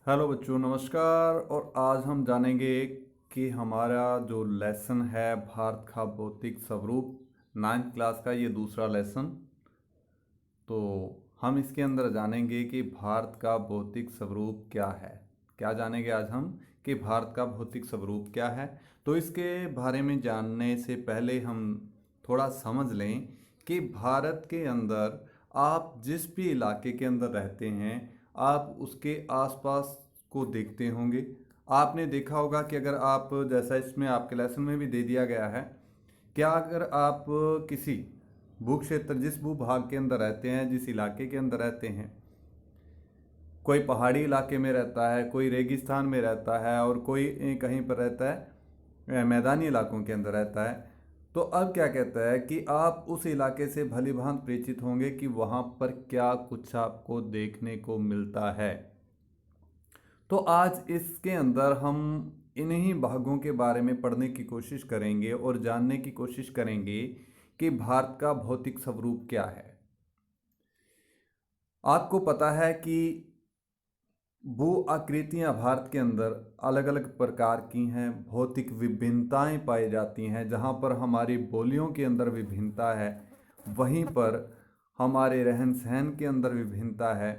Hello बच्चों, नमस्कार। और आज हम जानेंगे कि हमारा जो लेसन है भारत का भौतिक स्वरूप, 9th क्लास का ये दूसरा लेसन। तो हम इसके अंदर जानेंगे कि भारत का भौतिक स्वरूप क्या है। क्या जानेंगे आज हम कि भारत का भौतिक स्वरूप क्या है। तो इसके बारे में जानने से पहले हम थोड़ा समझ लें कि भारत के अंदर आप जिस भी इलाके के अंदर रहते हैं, आप उसके आसपास को देखते होंगे। आपने देखा होगा कि अगर आप, जैसा इसमें आपके लेसन में भी दे दिया गया है, क्या अगर आप किसी भू क्षेत्र, जिस भू भाग के अंदर रहते हैं, जिस इलाके के अंदर रहते हैं, कोई पहाड़ी इलाके में रहता है, कोई रेगिस्तान में रहता है और कोई कहीं पर रहता है मैदानी इलाकों के अंदर रहता है, तो अब क्या कहता है कि आप उस इलाके से भली भांति परिचित होंगे कि वहाँ पर क्या कुछ आपको देखने को मिलता है। तो आज इसके अंदर हम इन्हीं भागों के बारे में पढ़ने की कोशिश करेंगे और जानने की कोशिश करेंगे कि भारत का भौतिक स्वरूप क्या है। आपको पता है कि भू आकृतियां भारत के अंदर अलग अलग प्रकार की हैं, भौतिक विभिन्नताएं पाई जाती हैं। जहां पर हमारी बोलियों के अंदर विभिन्नता है, वहीं पर हमारे रहन सहन के अंदर विभिन्नता है,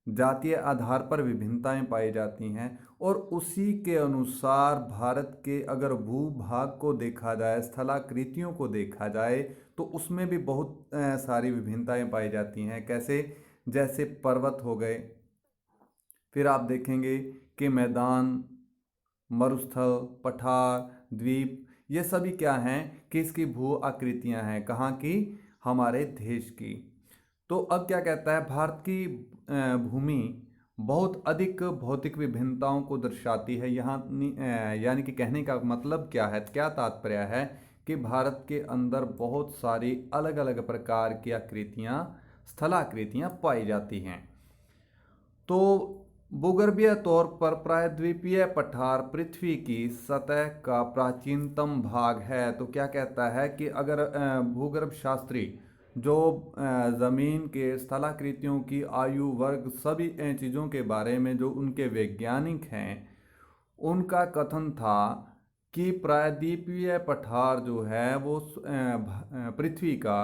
जातीय आधार पर विभिन्नताएं पाई जाती हैं। और उसी के अनुसार भारत के अगर भूभाग को देखा जाए, स्थलाकृतियों को देखा जाए, तो उसमें भी बहुत सारी विभिन्नताएं पाई जाती हैं। कैसे? जैसे पर्वत हो गए, फिर आप देखेंगे कि मैदान, मरुस्थल, पठार, द्वीप, ये सभी क्या हैं कि इसकी भू आकृतियां हैं। कहाँ की? हमारे देश की। तो अब क्या कहता है, भारत की भूमि बहुत अधिक भौतिक विभिन्नताओं को दर्शाती है। यहाँ यानी कि कहने का मतलब क्या है, क्या तात्पर्य है कि भारत के अंदर बहुत सारी अलग अलग प्रकार की आकृतियाँ, स्थलाकृतियाँ पाई जाती हैं। तो भूगर्भीय तौर पर प्रायद्वीपीय पठार पृथ्वी की सतह का प्राचीनतम भाग है। तो क्या कहता है कि अगर भूगर्भ शास्त्री जो ज़मीन के स्थलाकृतियों की आयु वर्ग सभी चीज़ों के बारे में जो उनके वैज्ञानिक हैं, उनका कथन था कि प्रायद्वीपीय पठार जो है वो पृथ्वी का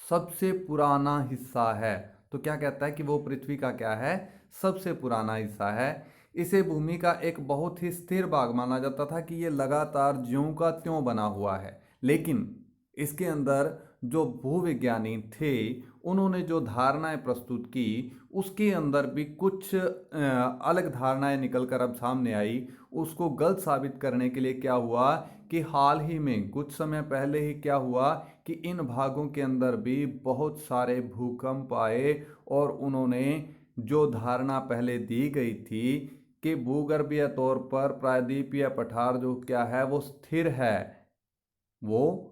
सबसे पुराना हिस्सा है। तो क्या कहता है कि वो पृथ्वी का क्या है? सबसे पुराना हिस्सा है। इसे भूमि का एक बहुत ही स्थिर भाग माना जाता था कि ये लगातार ज्यों का त्यों बना हुआ है। लेकिन इसके अंदर जो भूविज्ञानी थे, उन्होंने जो धारणाएं प्रस्तुत की, उसके अंदर भी कुछ अलग धारणाएं निकलकर अब सामने आई। उसको गलत साबित करने के लिए क्या हुआ कि हाल ही में कुछ समय पहले ही क्या हुआ कि इन भागों के अंदर भी बहुत सारे भूकंप आए। और उन्होंने जो धारणा पहले दी गई थी कि भूगर्भीय तौर पर प्रायद्वीपीय पठार जो क्या है वो स्थिर है, वो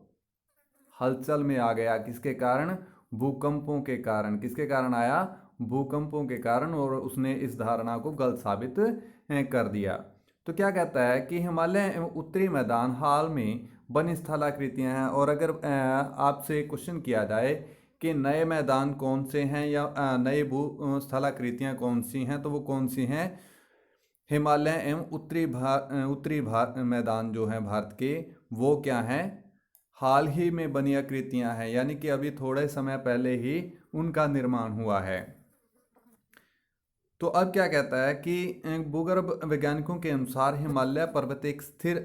हलचल में आ गया। किसके कारण? भूकंपों के कारण। किसके कारण आया? भूकंपों के कारण। और उसने इस धारणा को गलत साबित कर दिया। तो क्या कहता है कि हिमालय एवं उत्तरी मैदान हाल में बनी स्थलाकृतियां हैं। और अगर आपसे क्वेश्चन किया जाए कि नए मैदान कौन से हैं या नए भू स्थलाकृतियां कौन सी हैं, तो वो कौन सी हैं? हिमालय एवं उत्तरी मैदान जो हैं भारत के, वो क्या हैं? हाल ही में बनी आकृतियां हैं, यानी कि अभी थोड़े समय पहले ही उनका निर्माण हुआ है। तो अब क्या कहता है कि भूगर्भ वैज्ञानिकों के अनुसार हिमालय पर्वत एक स्थिर,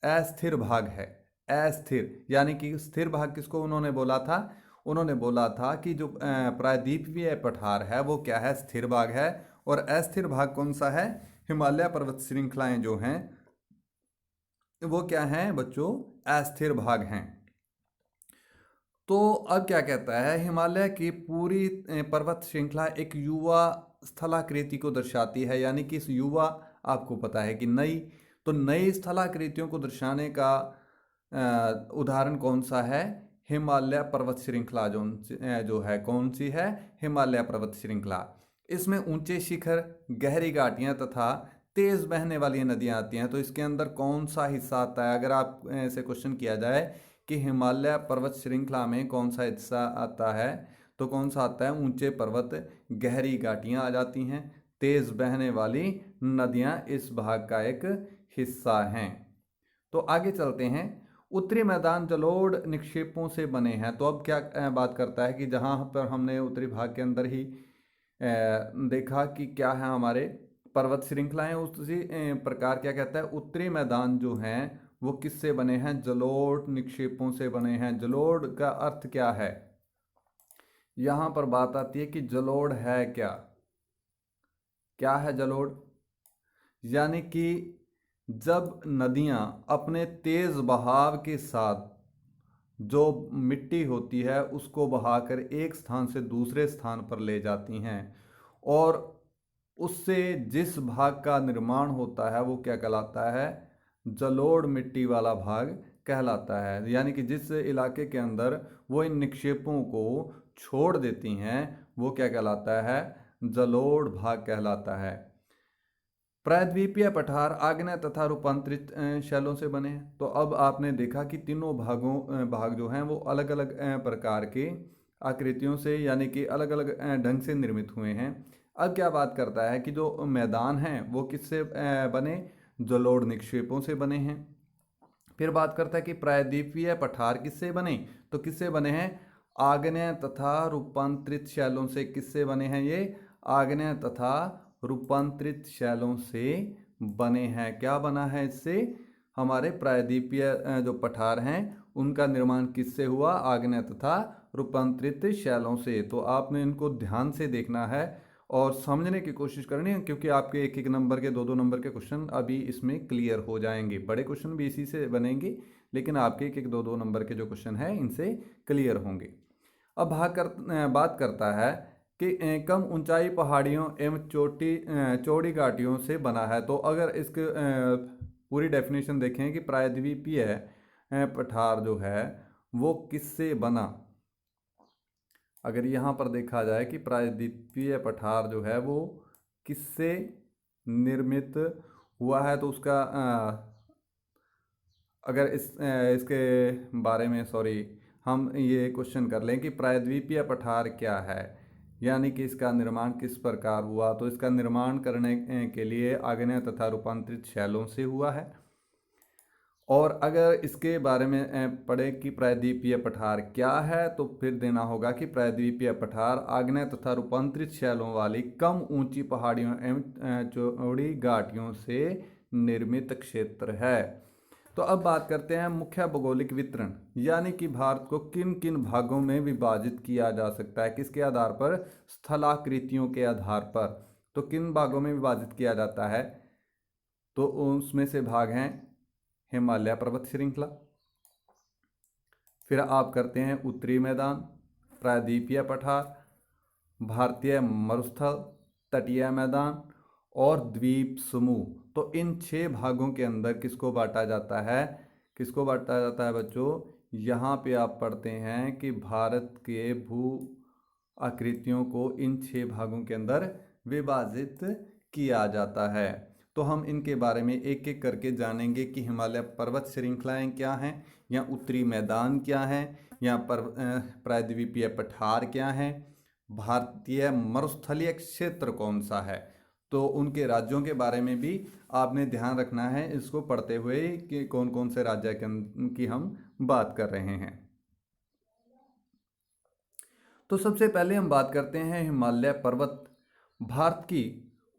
अस्थिर भाग है। अस्थिर यानी कि स्थिर भाग किसको उन्होंने बोला था? उन्होंने बोला था कि जो प्रायद्वीपीय पठार है वो क्या है? स्थिर भाग है। और अस्थिर भाग कौन सा है? हिमालय पर्वत श्रृंखलाएं जो हैं वो क्या हैं बच्चों? अस्थिर भाग हैं। तो अब क्या कहता है, हिमालय की पूरी पर्वत श्रृंखला एक युवा स्थलाकृति को दर्शाती है। यानी कि इस युवा, आपको पता है कि नई, तो नई स्थलाकृतियों को दर्शाने का उदाहरण कौन सा है? हिमालय पर्वत श्रृंखला जो है, कौन सी है? हिमालय पर्वत श्रृंखला। इसमें ऊंचे शिखर, गहरी घाटियां तथा तेज बहने वाली नदियां आती हैं। तो इसके अंदर कौन सा हिस्सा आता है? अगर आप ऐसे क्वेश्चन किया जाए कि हिमालय पर्वत श्रृंखला में कौन सा हिस्सा आता है, तो कौन सा आता है? ऊंचे पर्वत, गहरी घाटियां आ जाती हैं, तेज बहने वाली नदियां इस भाग का एक हिस्सा हैं। तो आगे चलते हैं। उत्तरी मैदान जलोढ़ निक्षेपों से बने हैं। तो अब क्या बात करता है कि जहां पर हमने उत्तरी भाग के अंदर ही देखा कि क्या है हमारे पर्वत श्रृंखलाएं, उसी प्रकार क्या कहता है उत्तरी मैदान जो हैं वो किससे बने हैं, जलोढ़ निक्षेपों से बने हैं। जलोढ़ का अर्थ क्या है, यहां पर बात आती है कि जलोढ़ है क्या, क्या है जलोढ़, यानी कि जब नदियां अपने तेज बहाव के साथ जो मिट्टी होती है उसको बहाकर एक स्थान से दूसरे स्थान पर ले जाती हैं और उससे जिस भाग का निर्माण होता है वो क्या कहलाता है, जलोढ़ मिट्टी वाला भाग कहलाता है। यानी कि जिस इलाके के अंदर वो इन निक्षेपों को छोड़ देती हैं वो क्या कहलाता है, जलोढ़ भाग कहलाता है। प्रायद्वीपीय पठार आग्नेय तथा रूपांतरित शैलों से बने हैं। तो अब आपने देखा कि तीनों भाग जो हैं वो अलग अलग प्रकार के आकृतियों से यानी कि अलग अलग ढंग से निर्मित हुए हैं। अब क्या बात करता है कि जो मैदान हैं वो किससे बने, जलोढ़ निक्षेपों से बने हैं। फिर बात करता है कि प्रायद्वीपीय पठार किससे बने, तो किससे बने हैं, आग्नेय तथा रूपांतरित शैलों से। किससे बने हैं ये, आग्नेय तथा रूपांतरित शैलों से बने हैं। क्या बना है इससे, हमारे प्रायद्वीपीय जो पठार हैं उनका निर्माण किससे हुआ, आग्नेय तथा रूपांतरित शैलों से। तो आपने इनको ध्यान से देखना है और समझने की कोशिश करनी है, क्योंकि आपके एक एक नंबर के, दो दो नंबर के क्वेश्चन अभी इसमें क्लियर हो जाएंगे। बड़े क्वेश्चन भी इसी से बनेंगे, लेकिन आपके एक एक दो दो नंबर के जो क्वेश्चन हैं इनसे क्लियर होंगे। अब बात करता है कि कम ऊंचाई पहाड़ियों एवं चौड़ी घाटियों से बना है। तो अगर इसके पूरी डेफिनेशन देखें कि प्रायद्वीपीय पठार जो है वो किससे बना, अगर यहाँ पर देखा जाए कि प्रायद्वीपीय पठार जो है वो किससे निर्मित हुआ है, तो उसका अगर इसके बारे में हम ये क्वेश्चन कर लें कि प्रायद्वीपीय पठार क्या है, यानी कि इसका निर्माण किस प्रकार हुआ। तो इसका निर्माण करने के लिए आग्नेय तथा रूपांतरित शैलों से हुआ है। और अगर इसके बारे में पढ़े कि प्रायद्वीपीय पठार क्या है, तो फिर देना होगा कि प्रायद्वीपीय पठार आग्नेय तथा रूपांतरित शैलों वाली कम ऊंची पहाड़ियों एवं चौड़ी घाटियों से निर्मित क्षेत्र है। तो अब बात करते हैं मुख्य भौगोलिक वितरण, यानी कि भारत को किन किन भागों में विभाजित किया जा सकता है, किसके आधार पर, स्थलाकृतियों के आधार पर। तो किन भागों में विभाजित किया जाता है, तो उसमें से भाग हैं हिमालय पर्वत श्रृंखला, फिर आप करते हैं उत्तरी मैदान, प्रायद्वीपीय पठार, भारतीय मरुस्थल, तटीय मैदान और द्वीप समूह। तो इन 6 भागों के अंदर किसको बांटा जाता है, किसको बांटा जाता है बच्चों, यहाँ पे आप पढ़ते हैं कि भारत के भू आकृतियों को इन 6 भागों के अंदर विभाजित किया जाता है। तो हम इनके बारे में एक एक करके जानेंगे कि हिमालय पर्वत श्रृंखलाएं क्या हैं, या उत्तरी मैदान क्या है, या प्रायद्वीपीय पठार क्या है, भारतीय मरुस्थलीय क्षेत्र कौन सा है। तो उनके राज्यों के बारे में भी आपने ध्यान रखना है इसको पढ़ते हुए कि कौन कौन से राज्य की हम बात कर रहे हैं। तो सबसे पहले हम बात करते हैं हिमालय पर्वत। भारत की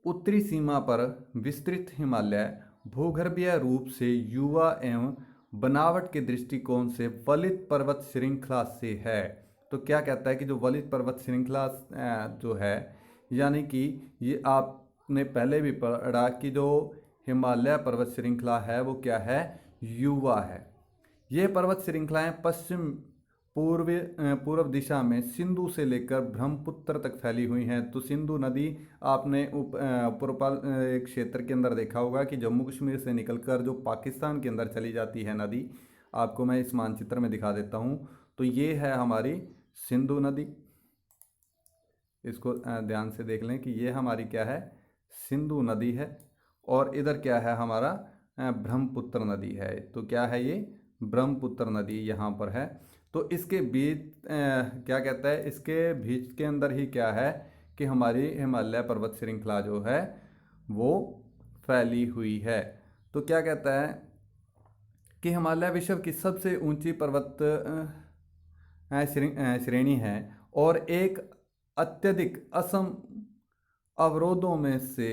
उत्तरी सीमा पर विस्तृत हिमालय भूगर्भीय रूप से युवा एवं बनावट के दृष्टिकोण से वलित पर्वत श्रृंखला से है। तो क्या कहता है कि जो वलित पर्वत श्रृंखला जो है, यानी कि ये आपने पहले भी पढ़ा कि जो हिमालय पर्वत श्रृंखला है वो क्या है, युवा है। ये पर्वत श्रृंखलाएं पश्चिम पूर्व दिशा में सिंधु से लेकर ब्रह्मपुत्र तक फैली हुई हैं। तो सिंधु नदी आपने पूर्व क्षेत्र के अंदर देखा होगा कि जम्मू कश्मीर से निकलकर जो पाकिस्तान के अंदर चली जाती है नदी, आपको मैं इस मानचित्र में दिखा देता हूँ। तो ये है हमारी सिंधु नदी, इसको ध्यान से देख लें कि ये हमारी क्या है, सिंधु नदी है, और इधर क्या है हमारा ब्रह्मपुत्र नदी है। तो क्या है ये, ब्रह्मपुत्र नदी यहाँ पर है। तो इसके बीच क्या कहता है, इसके बीच के अंदर ही क्या है कि हमारी हिमालय पर्वत श्रृंखला जो है वो फैली हुई है। तो क्या कहता है कि हिमालय विश्व की सबसे ऊंची पर्वत श्रेणी है और एक अत्यधिक असम अवरोधों में से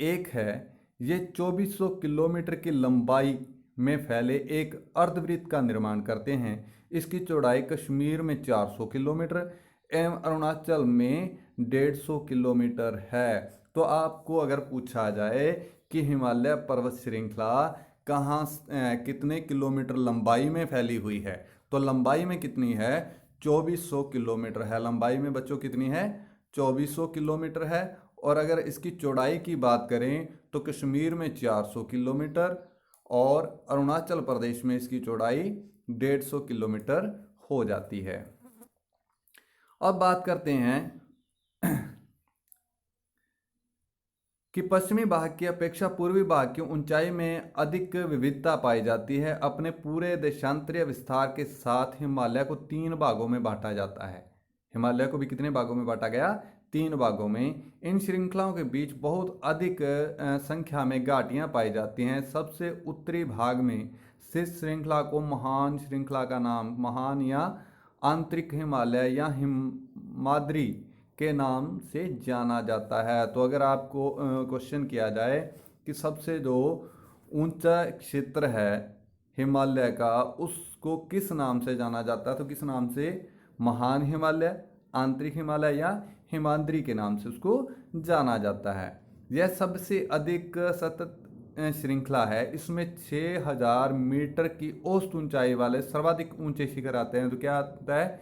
एक है। ये 2400 किलोमीटर की लंबाई में फैले एक अर्धवृत्त का निर्माण करते हैं। इसकी चौड़ाई कश्मीर में 400 किलोमीटर एवं अरुणाचल में 150 किलोमीटर है। तो आपको अगर पूछा जाए कि हिमालय पर्वत श्रृंखला कहाँ कितने किलोमीटर लंबाई में फैली हुई है, तो लंबाई में कितनी है? 2400 किलोमीटर है। लंबाई में बच्चों कितनी है? 2400 किलोमीटर है। और अगर इसकी चौड़ाई की बात करें तो कश्मीर में 400 किलोमीटर और अरुणाचल प्रदेश में इसकी चौड़ाई 150 किलोमीटर हो जाती है। अब बात करते हैं कि पश्चिमी भाग की अपेक्षा पूर्वी भाग की ऊंचाई में अधिक विविधता पाई जाती है। अपने पूरे देशांतरीय विस्तार के साथ हिमालय को 3 भागों में बांटा जाता है। हिमालय को भी कितने भागों में बांटा गया? 3 भागों में। इन श्रृंखलाओं के बीच बहुत अधिक संख्या में घाटियां पाई जाती हैं। सबसे उत्तरी भाग में स्थित श्रृंखला को महान श्रृंखला का नाम महान या आंतरिक हिमालय या हिमाद्री के नाम से जाना जाता है। तो अगर आपको क्वेश्चन किया जाए कि सबसे जो ऊंचा क्षेत्र है हिमालय का उसको किस नाम से जाना जाता है, तो किस नाम से? महान हिमालय, आंतरिक हिमालय या हिमाद्री के नाम से उसको जाना जाता है। यह सबसे अधिक सतत श्रृंखला है। इसमें 6000 मीटर की औसत ऊंचाई वाले सर्वाधिक ऊंचे शिखर आते हैं। तो क्या आता है?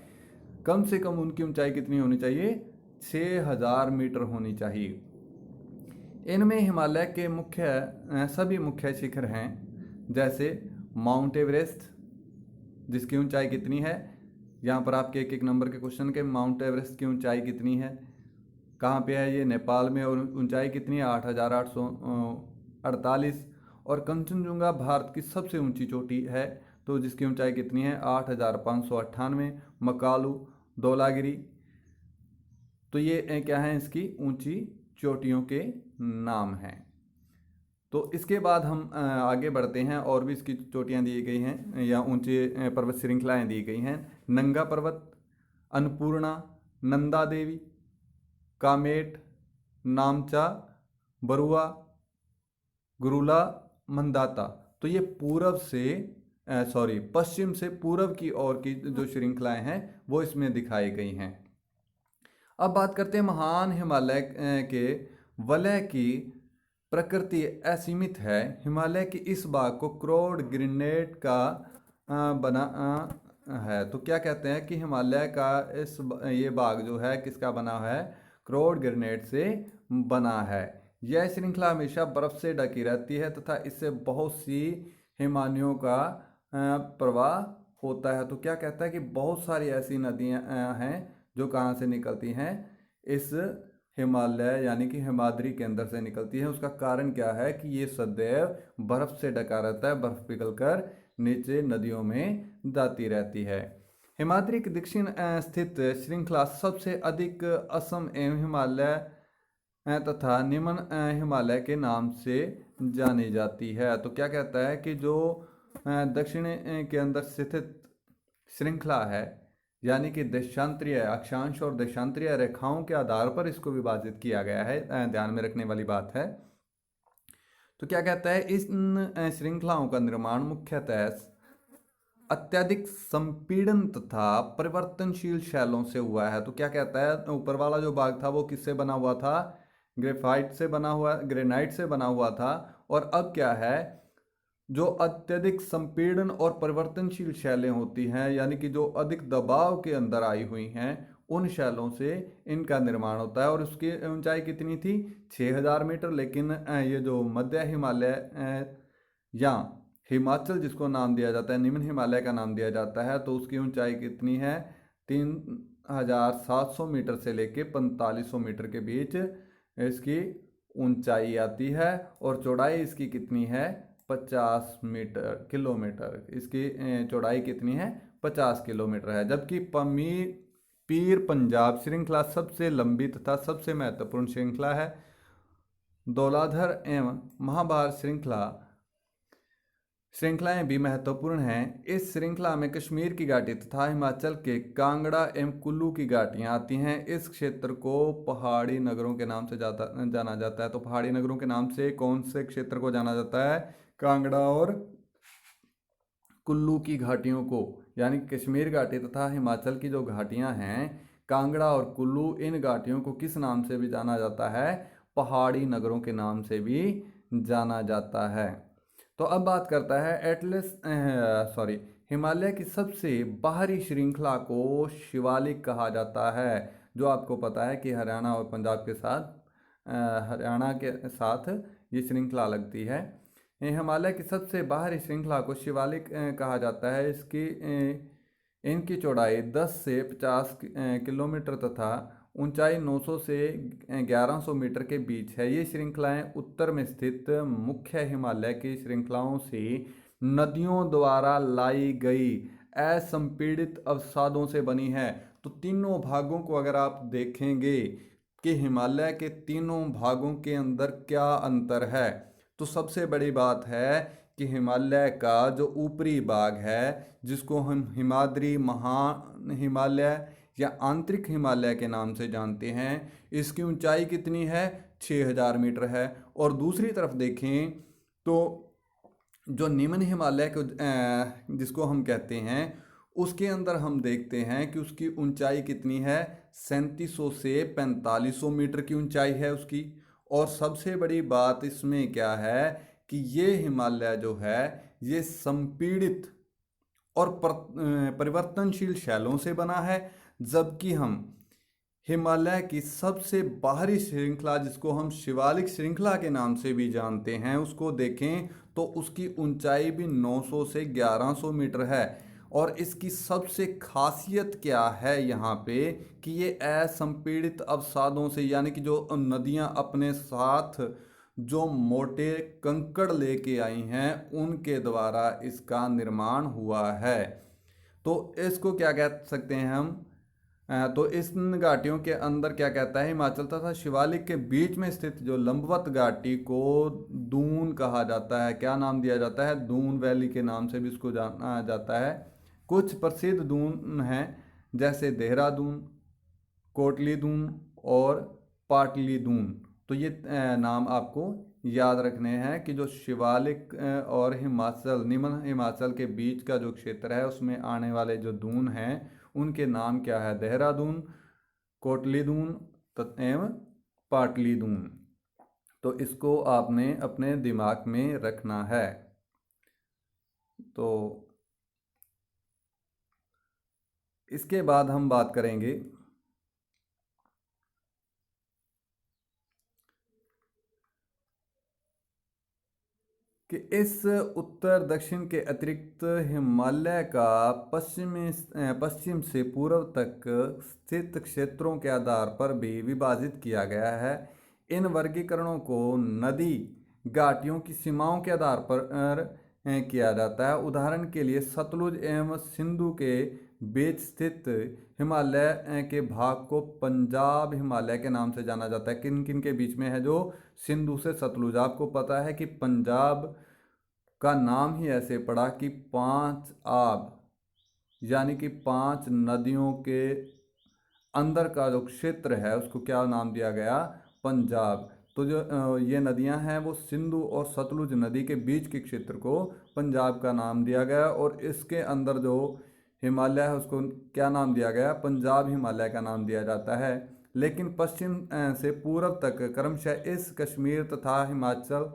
कम से कम उनकी ऊंचाई कितनी होनी चाहिए? 6000 मीटर होनी चाहिए। इनमें हिमालय के सभी मुख्य शिखर हैं, जैसे माउंट एवरेस्ट जिसकी ऊंचाई कितनी है? यहाँ पर आपके एक नंबर के क्वेश्चन के माउंट एवरेस्ट की ऊंचाई कितनी है, कहाँ पे है? ये नेपाल में। और ऊंचाई कितनी है? 8848। और कंचनजुंगा भारत की सबसे ऊंची चोटी है, तो जिसकी ऊंचाई कितनी है? 8598। मकालू, धौलागिरी, तो ये क्या है? इसकी ऊंची चोटियों के नाम हैं। तो इसके बाद हम आगे बढ़ते हैं। और भी इसकी चोटियां दी गई हैं या ऊंचे पर्वत श्रृंखलाएं दी गई हैं। नंगा पर्वत, अन्नपूर्णा, नंदा देवी, कामेट, नामचा, बरुआ, गुरुला, मंदाता। तो ये पश्चिम से पूर्व की ओर की जो श्रृंखलाएं हैं वो इसमें दिखाई गई हैं। अब बात करते हैं महान हिमालय के वलय की प्रकृति असीमित है। हिमालय के इस भाग को क्रोड ग्रेनाइट का बना है। तो क्या कहते हैं कि हिमालय का ये भाग जो है किसका बना है? क्रोड ग्रेनाइट से बना है। यह श्रृंखला हमेशा बर्फ से ढकी रहती है तथा इससे बहुत सी हिमानियों का प्रवाह होता है। तो क्या कहता है कि बहुत सारी ऐसी नदियां हैं जो कहाँ से निकलती हैं? इस हिमालय यानी कि हिमाद्री के अंदर से निकलती है। उसका कारण क्या है कि ये सदैव बर्फ से ढका रहता है, बर्फ पिघलकर नीचे नदियों में जाती रहती है। हिमाद्री के दक्षिण स्थित श्रृंखला सबसे अधिक असम एवं हिमालय तथा निम्न हिमालय के नाम से जानी जाती है। तो क्या कहता है कि जो दक्षिण के अंदर स्थित श्रृंखला है यानी कि देशांतरीय अक्षांश और देशांतरीय रेखाओं के आधार पर इसको विभाजित किया गया है, ध्यान में रखने वाली बात है। तो क्या कहता है? इन श्रृंखलाओं का निर्माण मुख्यतः अत्यधिक संपीड़न तथा परिवर्तनशील शैलों से हुआ है। तो क्या कहता है? ऊपर वाला जो भाग था वो किससे बना हुआ था? ग्रेफाइट से बना हुआ, ग्रेनाइट से बना हुआ था। और अब क्या है? जो अत्यधिक संपीड़न और परिवर्तनशील शैलें होती हैं यानी कि जो अधिक दबाव के अंदर आई हुई हैं उन शैलों से इनका निर्माण होता है। और उसकी ऊंचाई कितनी थी? 6000 मीटर। लेकिन ये जो मध्य हिमालय या हिमाचल जिसको नाम दिया जाता है, निम्न हिमालय का नाम दिया जाता है, तो उसकी ऊंचाई कितनी है? 3700 मीटर से लेके 4500 मीटर के बीच इसकी ऊंचाई आती है। और चौड़ाई इसकी कितनी है? 50 किलोमीटर। इसकी चौड़ाई कितनी है? 50 किलोमीटर है। जबकि पीर पंजाब श्रृंखला सबसे लंबी तथा सबसे महत्वपूर्ण श्रृंखला है। धौलाधर एवं महाभारत श्रृंखलाएं भी महत्वपूर्ण हैं। इस श्रृंखला में कश्मीर की घाटी तथा हिमाचल के कांगड़ा एवं कुल्लू की घाटियां आती हैं। इस क्षेत्र को पहाड़ी नगरों के नाम से जाना जाता है। तो पहाड़ी नगरों के नाम से कौन से क्षेत्र को जाना जाता है? कांगड़ा और कुल्लू की घाटियों को, यानी कश्मीर घाटी तथा हिमाचल की जो घाटियां हैं कांगड़ा और कुल्लू, इन घाटियों को किस नाम से भी जाना जाता है? पहाड़ी नगरों के नाम से भी जाना जाता है। तो अब बात करता है हिमालय की सबसे बाहरी श्रृंखला को शिवालिक कहा जाता है, जो आपको पता है कि हरियाणा और पंजाब के साथ हरियाणा के साथ ये श्रृंखला लगती है। हिमालय की सबसे बाहरी श्रृंखला को शिवालिक कहा जाता है। इनकी चौड़ाई 10 से 50 किलोमीटर तथा ऊंचाई 900 से 1100 मीटर के बीच है। ये श्रृंखलाएं उत्तर में स्थित मुख्य हिमालय की श्रृंखलाओं से नदियों द्वारा लाई गई असंपीड़ित अवसादों से बनी है। तो तीनों भागों को अगर आप देखेंगे कि हिमालय के तीनों भागों के अंदर क्या अंतर है, तो सबसे बड़ी बात है कि हिमालय का जो ऊपरी भाग है, जिसको हम हिमाद्री, महा हिमालय या आंतरिक हिमालय के नाम से जानते हैं, इसकी ऊंचाई कितनी है? 6000 मीटर है। और दूसरी तरफ देखें तो जो निम्न हिमालय को जिसको हम कहते हैं, उसके अंदर हम देखते हैं कि उसकी ऊंचाई कितनी है? 3700 से 4500 मीटर की ऊंचाई है उसकी। और सबसे बड़ी बात इसमें क्या है कि ये हिमालय जो है ये संपीड़ित और परिवर्तनशील शैलों से बना है, जबकि हम हिमालय की सबसे बाहरी श्रृंखला, जिसको हम शिवालिक श्रृंखला के नाम से भी जानते हैं, उसको देखें तो उसकी ऊंचाई भी 900 से 1100 मीटर है। और इसकी सबसे खासियत क्या है यहाँ पे कि ये असंपीड़ित अवसादों से, यानी कि जो नदियाँ अपने साथ जो मोटे कंकड़ लेके आई हैं उनके द्वारा इसका निर्माण हुआ है। तो इसको क्या कह सकते हैं हम? तो इस घाटियों के अंदर क्या कहता है, हिमाचल तथा शिवालिक के बीच में स्थित जो लंबवत घाटी को दून कहा जाता है। क्या नाम दिया जाता है? दून वैली के नाम से भी इसको जाना जाता है। कुछ प्रसिद्ध दून हैं जैसे देहरादून, कोटली दून और पाटली दून। तो ये नाम आपको याद रखने हैं कि जो शिवालिक और हिमाचल, निम्न हिमाचल के बीच का जो क्षेत्र है उसमें आने वाले जो दून हैं उनके नाम क्या है? देहरादून, कोटली दून एवं पाटली दून। तो इसको आपने अपने दिमाग में रखना है। तो इसके बाद हम बात करेंगे कि इस उत्तर दक्षिण के अतिरिक्त हिमालय का पश्चिम से पूर्व तक स्थित क्षेत्रों के आधार पर भी विभाजित किया गया है। इन वर्गीकरणों को नदी घाटियों की सीमाओं के आधार पर किया जाता है। उदाहरण के लिए सतलुज एवं सिंधु के बीच स्थित हिमालय के भाग को पंजाब हिमालय के नाम से जाना जाता है। किन किन के बीच में है? जो सिंधु से सतलुज। आपको पता है कि पंजाब का नाम ही ऐसे पड़ा कि 5 आब, यानी कि 5 नदियों के अंदर का जो क्षेत्र है उसको क्या नाम दिया गया? पंजाब। तो जो ये नदियां हैं वो सिंधु और सतलुज नदी के बीच के क्षेत्र को पंजाब का नाम दिया गया। और इसके अंदर जो हिमालय है उसको क्या नाम दिया गया? पंजाब हिमालय का नाम दिया जाता है। लेकिन पश्चिम से पूर्व तक क्रमशः इस कश्मीर तथा हिमाचल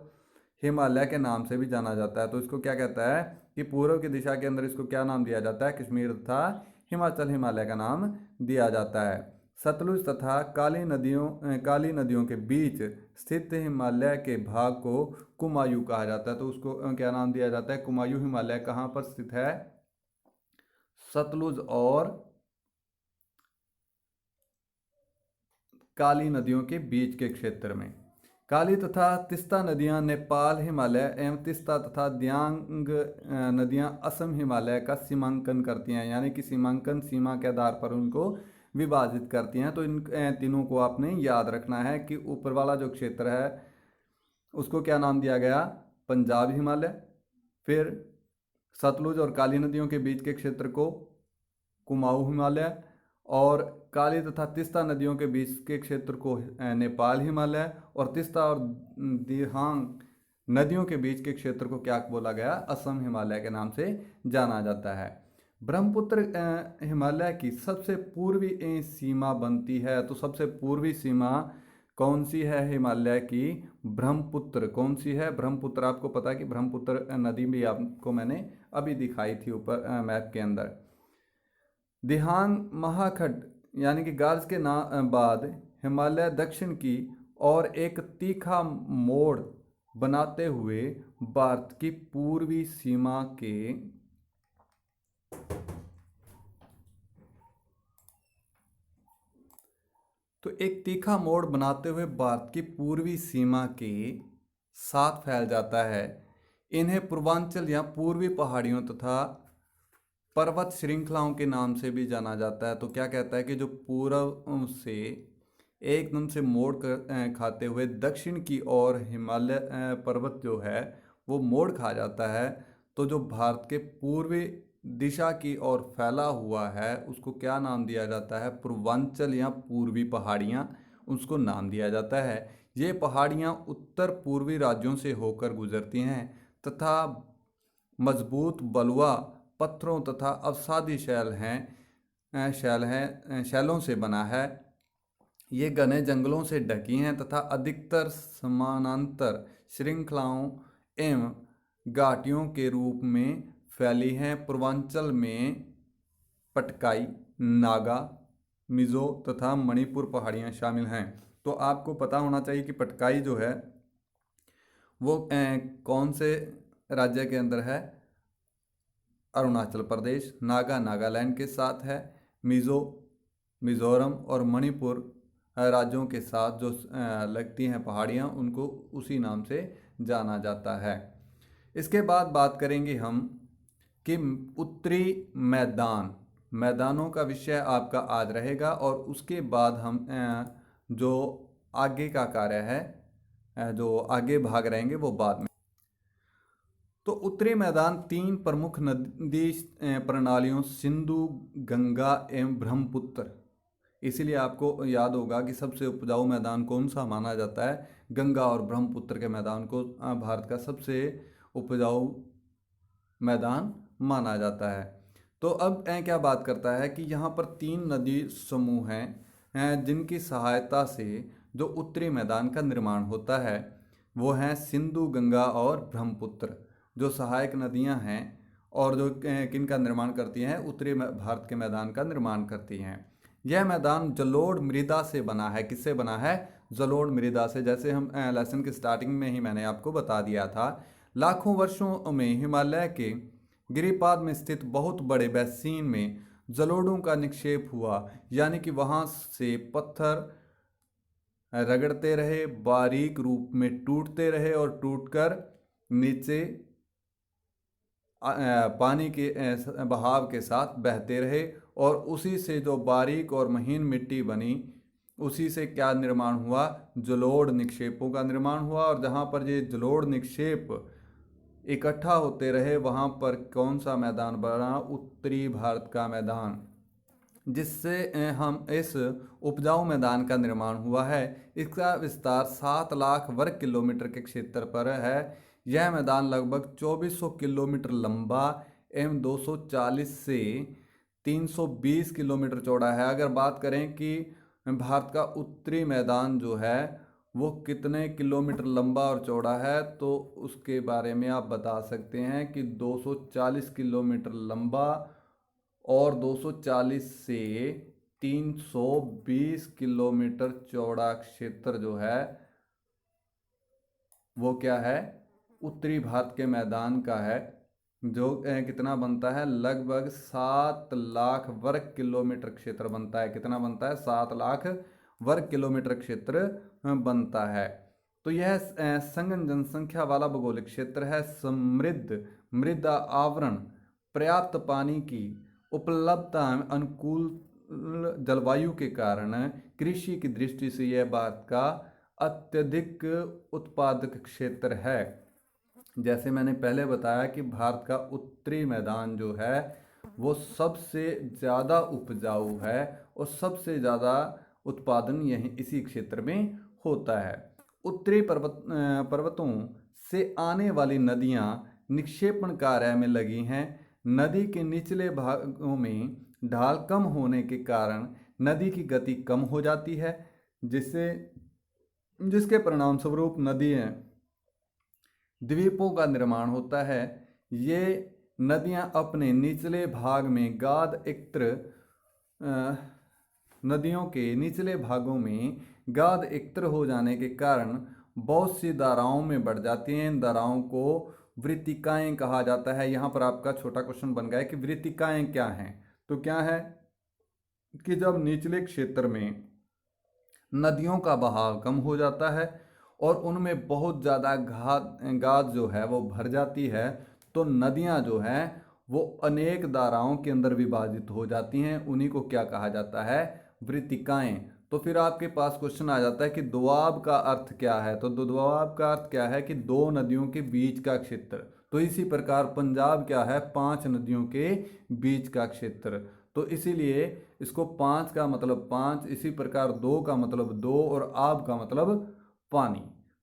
हिमालय के नाम से भी जाना जाता है। तो इसको क्या कहता है कि पूर्व की दिशा के अंदर इसको क्या नाम दिया जाता है? कश्मीर तथा हिमाचल हिमालय का नाम दिया जाता है। सतलुज तथा काली नदियों के बीच स्थित हिमालय के भाग को कुमायूं कहा जाता है। तो उसको क्या नाम दिया जाता है? कुमायूं हिमालय कहाँ पर स्थित है? सतलुज और काली नदियों के बीच के क्षेत्र में। काली तथा तिस्ता नदियां नेपाल हिमालय एवं तिस्ता तथा दियांग नदियां असम हिमालय का सीमांकन करती हैं, यानी कि सीमांकन सीमा के आधार पर उनको विभाजित करती हैं। तो इन तीनों को आपने याद रखना है कि ऊपर वाला जो क्षेत्र है उसको क्या नाम दिया गया, पंजाब हिमालय। फिर सतलुज और काली नदियों के बीच के क्षेत्र को कुमाऊं हिमालय, और काली तथा तीस्ता नदियों के बीच के क्षेत्र को नेपाल हिमालय, और तीस्ता और दिहांग नदियों के बीच के क्षेत्र को क्या बोला गया, असम हिमालय के नाम से जाना जाता है। ब्रह्मपुत्र हिमालय की सबसे पूर्वी सीमा बनती है। तो सबसे पूर्वी सीमा कौन सी है हिमालय की, ब्रह्मपुत्र। कौन सी है, ब्रह्मपुत्र। आपको पता है कि ब्रह्मपुत्र नदी भी आपको मैंने अभी दिखाई थी ऊपर मैप के अंदर। दिहांग महाखंड यानी कि गार्स के बाद हिमालय दक्षिण की और एक तीखा मोड़ बनाते हुए भारत की पूर्वी सीमा के तो एक तीखा मोड़ बनाते हुए भारत की पूर्वी सीमा के साथ फैल जाता है। इन्हें पूर्वांचल या पूर्वी पहाड़ियों तथा पर्वत श्रृंखलाओं के नाम से भी जाना जाता है। तो क्या कहता है कि जो पूर्व से एकदम से मोड़ खाते हुए दक्षिण की ओर हिमालय पर्वत जो है वो मोड़ खा जाता है। तो जो भारत के पूर्वी दिशा की ओर फैला हुआ है उसको क्या नाम दिया जाता है, पूर्वांचल या पूर्वी पहाड़ियाँ, उसको नाम दिया जाता है। ये पहाड़ियाँ उत्तर पूर्वी राज्यों से होकर गुजरती हैं तथा मजबूत बलुआ पत्थरों तथा अवसादी शैलों से बना है। ये घने जंगलों से ढकी हैं तथा अधिकतर समानांतर श्रृंखलाओं एवं घाटियों के रूप में फैली हैं। पूर्वांचल में पटकाई, नागा, मिजो तथा मणिपुर पहाड़ियाँ शामिल हैं। तो आपको पता होना चाहिए कि पटकाई जो है वो कौन से राज्य के अंदर है, अरुणाचल प्रदेश। नागा नागालैंड के साथ है। मिजो मिजोरम और मणिपुर राज्यों के साथ जो लगती हैं पहाड़ियाँ उनको उसी नाम से जाना जाता है। इसके बाद बात करेंगे हम कि उत्तरी मैदानों का विषय आपका आज रहेगा, और उसके बाद हम जो आगे का कार्य है जो आगे भाग रहेंगे वो बाद में। तो उत्तरी मैदान तीन प्रमुख नदी प्रणालियों सिंधु, गंगा एवं ब्रह्मपुत्र, इसीलिए आपको याद होगा कि सबसे उपजाऊ मैदान कौन सा माना जाता है, गंगा और ब्रह्मपुत्र के मैदान को भारत का सबसे उपजाऊ मैदान माना जाता है। तो अब क्या बात करता है कि यहाँ पर तीन नदी समूह हैं जिनकी सहायता से जो उत्तरी मैदान का निर्माण होता है वो हैं सिंधु, गंगा और ब्रह्मपुत्र, जो सहायक नदियाँ हैं और जो किनका निर्माण करती हैं, उत्तरी भारत के मैदान का निर्माण करती हैं। यह मैदान जलोढ़ मृदा से बना है। किससे बना है, जलोढ़ मृदा से। जैसे हम लेसन की स्टार्टिंग में ही मैंने आपको बता दिया था, लाखों वर्षों में हिमालय के गिरिपाद में स्थित बहुत बड़े बेसिन में जलोढ़ों का निक्षेप हुआ, यानी कि वहाँ से पत्थर रगड़ते रहे, बारीक रूप में टूटते रहे और टूटकर नीचे पानी के बहाव के साथ बहते रहे, और उसी से जो बारीक और महीन मिट्टी बनी उसी से क्या निर्माण हुआ, जलोढ़ निक्षेपों का निर्माण हुआ। और जहाँ पर ये जलोढ़ निक्षेप इकट्ठा होते रहे वहाँ पर कौन सा मैदान बना, उत्तरी भारत का मैदान, जिससे हम इस उपजाऊ मैदान का निर्माण हुआ है। इसका विस्तार 7 लाख वर्ग किलोमीटर के क्षेत्र पर है। यह मैदान लगभग 2400 किलोमीटर लंबा एवं 240 से 320 किलोमीटर चौड़ा है। अगर बात करें कि भारत का उत्तरी मैदान जो है वो कितने किलोमीटर लंबा और चौड़ा है, तो उसके बारे में आप बता सकते हैं कि 240 किलोमीटर लंबा और 240 से 320 किलोमीटर चौड़ा क्षेत्र जो है वो क्या है, उत्तरी भारत के मैदान का है, जो कितना बनता है, लगभग 7 लाख वर्ग किलोमीटर क्षेत्र बनता है। कितना बनता है, 7 लाख वर्ग किलोमीटर क्षेत्र बनता है। तो यह संघन जनसंख्या वाला भौगोलिक क्षेत्र है। समृद्ध मृदा आवरण, पर्याप्त पानी की उपलब्धता, अनुकूल जलवायु के कारण कृषि की दृष्टि से यह भारत का अत्यधिक उत्पादक क्षेत्र है। जैसे मैंने पहले बताया कि भारत का उत्तरी मैदान जो है वो सबसे ज़्यादा उपजाऊ है और सबसे ज़्यादा उत्पादन यही इसी क्षेत्र में होता है। उत्तरी पर्वतों से आने वाली नदियाँ निक्षेपण कार्य में लगी हैं। नदी के निचले भागों में ढाल कम होने के कारण नदी की गति कम हो जाती है, जिसके परिणाम स्वरूप नदियाँ द्वीपों का निर्माण होता है। ये नदियां अपने निचले भाग में नदियों के निचले भागों में गाद एकत्र हो जाने के कारण बहुत सी धाराओं में बढ़ जाती हैं। इन धाराओं को वृत्तिकाएं कहा जाता है। यहाँ पर आपका छोटा क्वेश्चन बन गया है कि वृत्तिकाएं क्या हैं। तो क्या है कि जब निचले क्षेत्र में नदियों का बहाव कम हो जाता है और उनमें बहुत ज़्यादा गाद जो है वो भर जाती है, तो नदियाँ जो हैं वो अनेक धाराओं के अंदर विभाजित हो जाती हैं। उन्हीं को क्या कहा जाता है? वृत्तिकाएं। तो फिर आपके पास क्वेश्चन आ जाता है कि दोआब का अर्थ क्या है। तो दोआब का अर्थ क्या है कि दो नदियों के बीच का क्षेत्र। तो इसी प्रकार पंजाब क्या है? 5 नदियों के बीच का क्षेत्र। तो इसीलिए इसको 5 का मतलब 5, इसी प्रकार 2 का मतलब 2 और आब का मतलब पानी।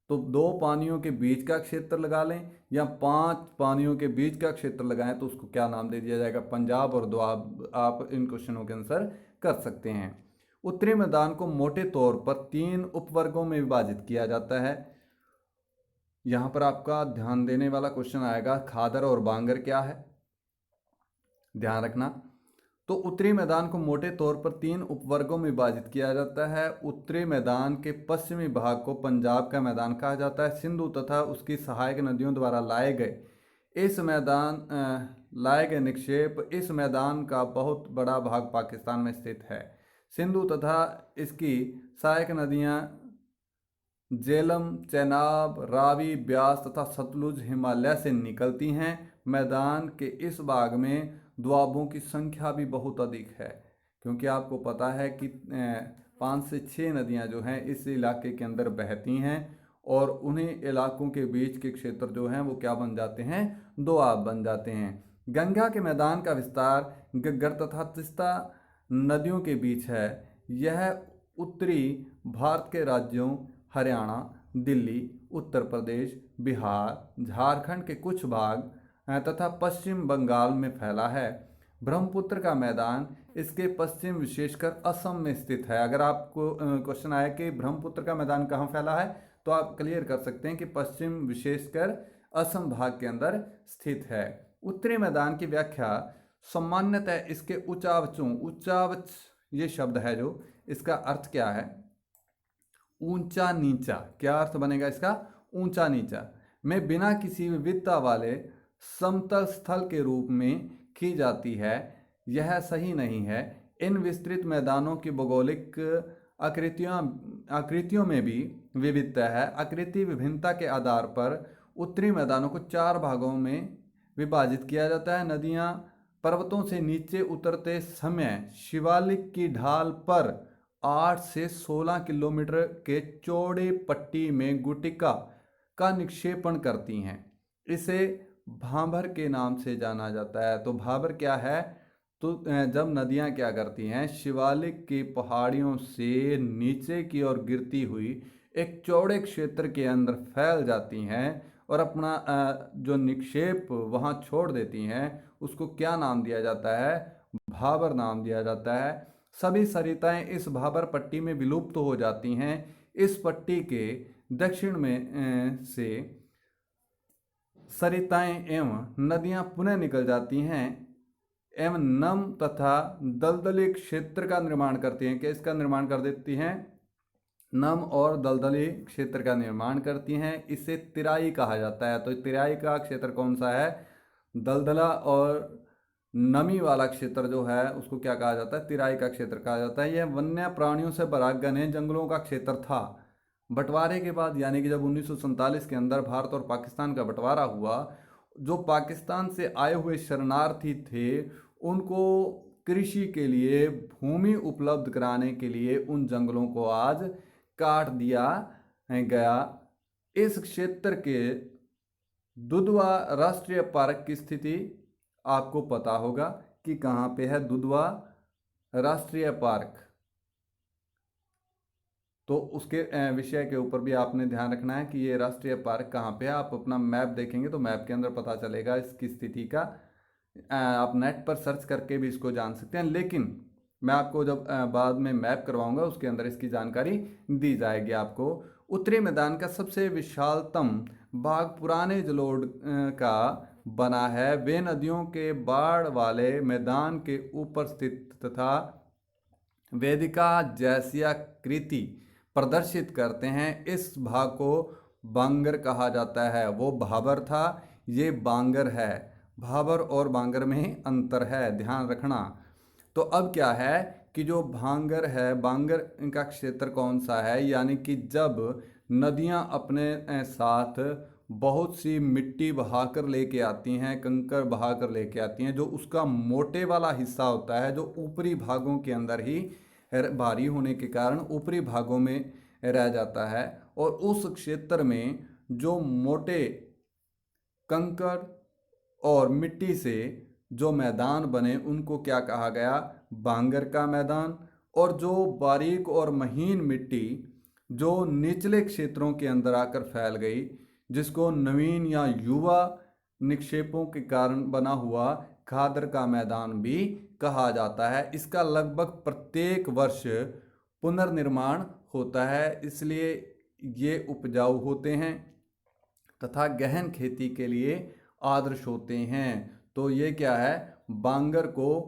तो 2 पानियों के बीच का क्षेत्र लगा लें या 5 पानियों के बीच का क्षेत्र लगाएं तो उसको क्या नाम दे दिया जाएगा? पंजाब और दोआब। आप इन क्वेश्चनों के आंसर कर सकते हैं। उत्तरी मैदान को मोटे तौर पर 3 उपवर्गों में विभाजित किया जाता है। यहाँ पर आपका ध्यान देने वाला क्वेश्चन आएगा, खादर और बांगर क्या है? ध्यान रखना। तो उत्तरी मैदान को मोटे तौर पर 3 उपवर्गों में विभाजित किया जाता है। उत्तरी मैदान के पश्चिमी भाग को पंजाब का मैदान कहा जाता है। सिंधु तथा उसकी सहायक नदियों द्वारा लाए गए निक्षेप, इस मैदान का बहुत बड़ा भाग पाकिस्तान में स्थित है। सिंधु तथा इसकी सहायक नदियाँ झेलम, चेनाब, रावी, ब्यास तथा सतलुज हिमालय से निकलती हैं। मैदान के इस भाग में दोआबों की संख्या भी बहुत अधिक है, क्योंकि आपको पता है कि 5 से 6 नदियां जो हैं इस इलाके के अंदर बहती हैं और उन्हीं इलाकों के बीच के क्षेत्र जो हैं वो क्या बन जाते हैं? दोआब बन जाते हैं। गंगा के मैदान का विस्तार घग्गर तथा तीस्ता नदियों के बीच है। यह उत्तरी भारत के राज्यों हरियाणा, दिल्ली, उत्तर प्रदेश, बिहार, झारखंड के कुछ भाग तथा पश्चिम बंगाल में फैला है। ब्रह्मपुत्र का मैदान इसके पश्चिम विशेषकर असम में स्थित है। अगर आपको क्वेश्चन आया कि ब्रह्मपुत्र का मैदान कहाँ फैला है, तो आप क्लियर कर सकते हैं कि पश्चिम विशेषकर असम भाग के अंदर स्थित है। उत्तरी मैदान की व्याख्या सामान्यतः इसके उच्चावच ये शब्द है जो इसका अर्थ क्या है? ऊंचा नीचा। क्या अर्थ बनेगा इसका? ऊंचा नीचा में बिना किसी विविधता वाले समतल स्थल के रूप में की जाती है। यह सही नहीं है। इन विस्तृत मैदानों की भौगोलिक आकृतियों में भी विविधता है। आकृति विभिन्नता के आधार पर उत्तरी मैदानों को 4 भागों में विभाजित किया जाता है। नदियाँ पर्वतों से नीचे उतरते समय शिवालिक की ढाल पर 8 से 16 किलोमीटर के चौड़े पट्टी में गुटिका का निक्षेपण करती हैं। इसे भाबर के नाम से जाना जाता है। तो भाबर क्या है? तो जब नदियां क्या करती हैं, शिवालिक की पहाड़ियों से नीचे की ओर गिरती हुई एक चौड़े क्षेत्र के अंदर फैल जाती हैं और अपना जो निक्षेप वहां छोड़ देती हैं, उसको क्या नाम दिया जाता है? भाबर नाम दिया जाता है। सभी सरिताएं इस भाबर पट्टी में विलुप्त हो जाती हैं। इस पट्टी के दक्षिण में से सरिताएं एवं नदियां पुनः निकल जाती हैं एवं नम तथा दलदली क्षेत्र का निर्माण करती हैं। किसका निर्माण कर देती हैं? नम और दलदली क्षेत्र का निर्माण करती हैं। इसे तिराई कहा जाता है। तो तिराई का क्षेत्र कौन सा है? दलदला और नमी वाला क्षेत्र जो है उसको क्या कहा जाता है? तिराई का क्षेत्र कहा जाता है। यह वन्य प्राणियों से भरा घने जंगलों का क्षेत्र था। बंटवारे के बाद यानी कि जब 1947 के अंदर भारत और पाकिस्तान का बंटवारा हुआ, जो पाकिस्तान से आए हुए शरणार्थी थे उनको कृषि के लिए भूमि उपलब्ध कराने के लिए उन जंगलों को आज काट दिया गया। इस क्षेत्र के दुधवा राष्ट्रीय पार्क की स्थिति आपको पता होगा कि कहाँ पे है दुधवा राष्ट्रीय पार्क। तो उसके विषय के ऊपर भी आपने ध्यान रखना है कि ये राष्ट्रीय पार्क कहाँ पे है। आप अपना मैप देखेंगे तो मैप के अंदर पता चलेगा इसकी स्थिति का। आप नेट पर सर्च करके भी इसको जान सकते हैं, लेकिन मैं आपको जब बाद में मैप करवाऊंगा उसके अंदर इसकी जानकारी दी जाएगी आपको। उत्तरी मैदान का सबसे विशालतम भाग पुराने जलोढ़ का बना है। वे नदियों के बाढ़ वाले मैदान के ऊपर स्थित तथा वेदिका जैसी आकृति प्रदर्शित करते हैं। इस भाग को बांगर कहा जाता है। वो भाबर था, ये बांगर है। भाबर और बांगर में अंतर है, ध्यान रखना। तो अब क्या है कि जो भांगर है, बांगर का क्षेत्र कौन सा है, यानी कि जब नदियां अपने साथ बहुत सी मिट्टी बहाकर लेके आती हैं, कंकड़ बहाकर लेके आती हैं, जो उसका मोटे वाला हिस्सा होता है जो ऊपरी भागों के अंदर ही भारी होने के कारण ऊपरी भागों में रह जाता है, और उस क्षेत्र में जो मोटे कंकड़ और मिट्टी से जो मैदान बने उनको क्या कहा गया, बांगर का मैदान। और जो बारीक और महीन मिट्टी जो निचले क्षेत्रों के अंदर आकर फैल गई, जिसको नवीन या युवा निक्षेपों के कारण बना हुआ खादर का मैदान भी कहा जाता है। इसका लगभग प्रत्येक वर्ष पुनर्निर्माण होता है, इसलिए ये उपजाऊ होते हैं तथा गहन खेती के लिए आदर्श होते हैं। तो ये क्या है, बांगर को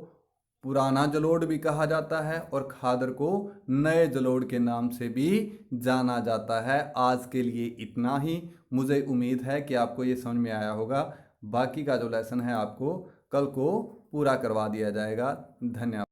पुराना जलोढ़ भी कहा जाता है और खादर को नए जलोढ़ के नाम से भी जाना जाता है। आज के लिए इतना ही। मुझे उम्मीद है कि आपको ये समझ में आया होगा। बाकी का जो लेसन है आपको कल को पूरा करवा दिया जाएगा। धन्यवाद।